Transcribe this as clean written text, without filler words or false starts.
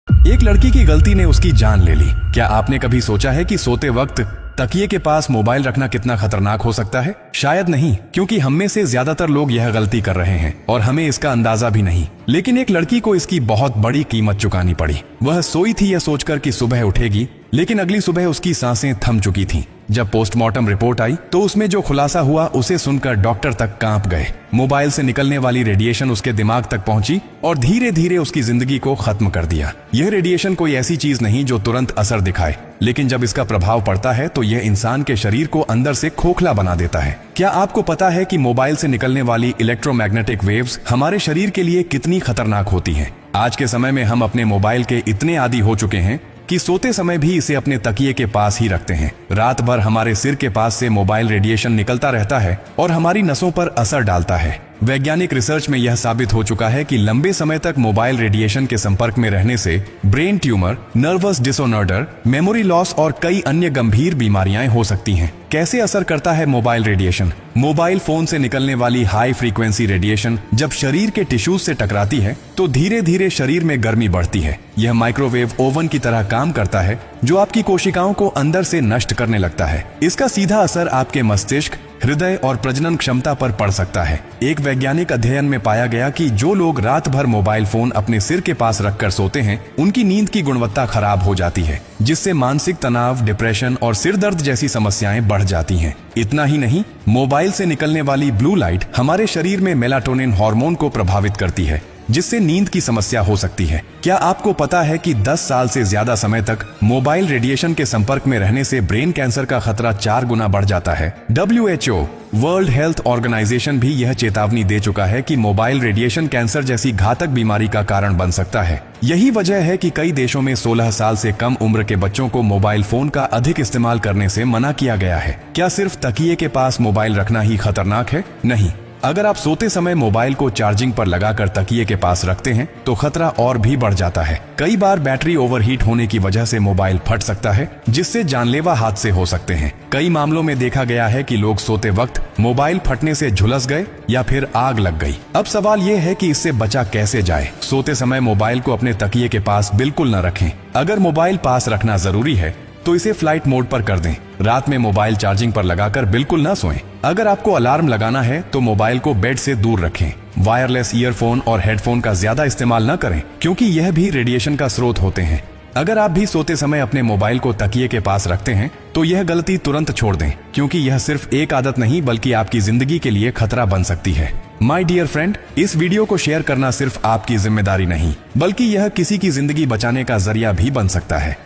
एक लड़की की गलती ने उसकी जान ले ली। क्या आपने कभी सोचा है कि सोते वक्त तकिए के पास मोबाइल रखना कितना खतरनाक हो सकता है? शायद नहीं, क्योंकि हम में से ज्यादातर लोग यह गलती कर रहे हैं और हमें इसका अंदाजा भी नहीं। लेकिन एक लड़की को इसकी बहुत बड़ी कीमत चुकानी पड़ी। वह सोई थी यह सोचकर कि सुबह उठेगी, लेकिन अगली सुबह उसकी सांसें थम चुकी थीं। जब पोस्टमार्टम रिपोर्ट आई तो उसमें जो खुलासा हुआ उसे सुनकर डॉक्टर तक कांप गए। मोबाइल से निकलने वाली रेडिएशन उसके दिमाग तक पहुंची और धीरे धीरे उसकी जिंदगी को खत्म कर दिया। यह रेडिएशन कोई ऐसी चीज नहीं जो तुरंत असर दिखाए, लेकिन जब इसका प्रभाव पड़ता है तो यह इंसान के शरीर को अंदर से खोखला बना देता है। क्या आपको पता है कि मोबाइल से निकलने वाली इलेक्ट्रोमैग्नेटिक वेव्स हमारे शरीर के लिए कितनी खतरनाक होती हैं? आज के समय में हम अपने मोबाइल के इतने आदी हो चुके हैं कि सोते समय भी इसे अपने तकिए के पास ही रखते हैं। रात भर हमारे सिर के पास से मोबाइल रेडिएशन निकलता रहता है और हमारी नसों पर असर डालता है। वैज्ञानिक रिसर्च में यह साबित हो चुका है कि लंबे समय तक मोबाइल रेडिएशन के संपर्क में रहने से brain tumour, nervous disorder, memory loss और कई अन्य गंभीर बीमारियां हो सकती हैं। कैसे असर करता है मोबाइल रेडिएशन? मोबाइल फोन से निकलने वाली हाई फ्रीक्वेंसी रेडिएशन जब शरीर के टिश्यूज से टकराती है तो धीरे धीरे शरीर में गर्मी बढ़ती है। यह माइक्रोवेव ओवन की तरह काम करता है जो आपकी कोशिकाओं को अंदर से नष्ट करने लगता है। इसका सीधा असर आपके मस्तिष्क, हृदय और प्रजनन क्षमता पर पड़ सकता है। एक वैज्ञानिक अध्ययन में पाया गया कि जो लोग रात भर मोबाइल फोन अपने सिर के पास रखकर सोते हैं, उनकी नींद की गुणवत्ता खराब हो जाती है, जिससे मानसिक तनाव, डिप्रेशन और सिर दर्द जैसी समस्याएं बढ़ जाती हैं। इतना ही नहीं, मोबाइल से निकलने वाली ब्लू लाइट हमारे शरीर में मेलाटोनिन हार्मोन को प्रभावित करती है, जिससे नींद की समस्या हो सकती है। क्या आपको पता है कि 10 साल से ज्यादा समय तक मोबाइल रेडिएशन के संपर्क में रहने से ब्रेन कैंसर का खतरा 4 गुना बढ़ जाता है? WHO, वर्ल्ड हेल्थ ऑर्गेनाइजेशन भी यह चेतावनी दे चुका है कि मोबाइल रेडिएशन कैंसर जैसी घातक बीमारी का कारण बन सकता है। यही वजह है कि कई देशों में 16 साल से कम उम्र के बच्चों को मोबाइल फोन का अधिक इस्तेमाल करने से मना किया गया है। क्या सिर्फ तकिए के पास मोबाइल रखना ही खतरनाक है? नहीं। अगर आप सोते समय मोबाइल को चार्जिंग पर लगाकर तकिए के पास रखते हैं तो खतरा और भी बढ़ जाता है। कई बार बैटरी ओवरहीट होने की वजह से मोबाइल फट सकता है, जिससे जानलेवा हादसे हो सकते हैं। कई मामलों में देखा गया है कि लोग सोते वक्त मोबाइल फटने से झुलस गए या फिर आग लग गई। अब सवाल ये है कि इससे बचा कैसे जाए? सोते समय मोबाइल को अपने तकिए के पास बिल्कुल न रखें। अगर मोबाइल पास रखना जरूरी है तो इसे फ्लाइट मोड पर कर दें। रात में मोबाइल चार्जिंग पर लगाकर बिल्कुल ना सोएं। अगर आपको अलार्म लगाना है तो मोबाइल को बेड से दूर रखें। वायरलेस ईयरफोन और हेडफोन का ज्यादा इस्तेमाल न करें, क्योंकि यह भी रेडिएशन का स्रोत होते हैं। अगर आप भी सोते समय अपने मोबाइल को तकिए के पास रखते हैं तो यह गलती तुरंत छोड़ दें, क्योंकि यह सिर्फ एक आदत नहीं बल्कि आपकी जिंदगी के लिए खतरा बन सकती है। माय डियर फ्रेंड, इस वीडियो को शेयर करना सिर्फ आपकी जिम्मेदारी नहीं, बल्कि यह किसी की जिंदगी बचाने का जरिया भी बन सकता है।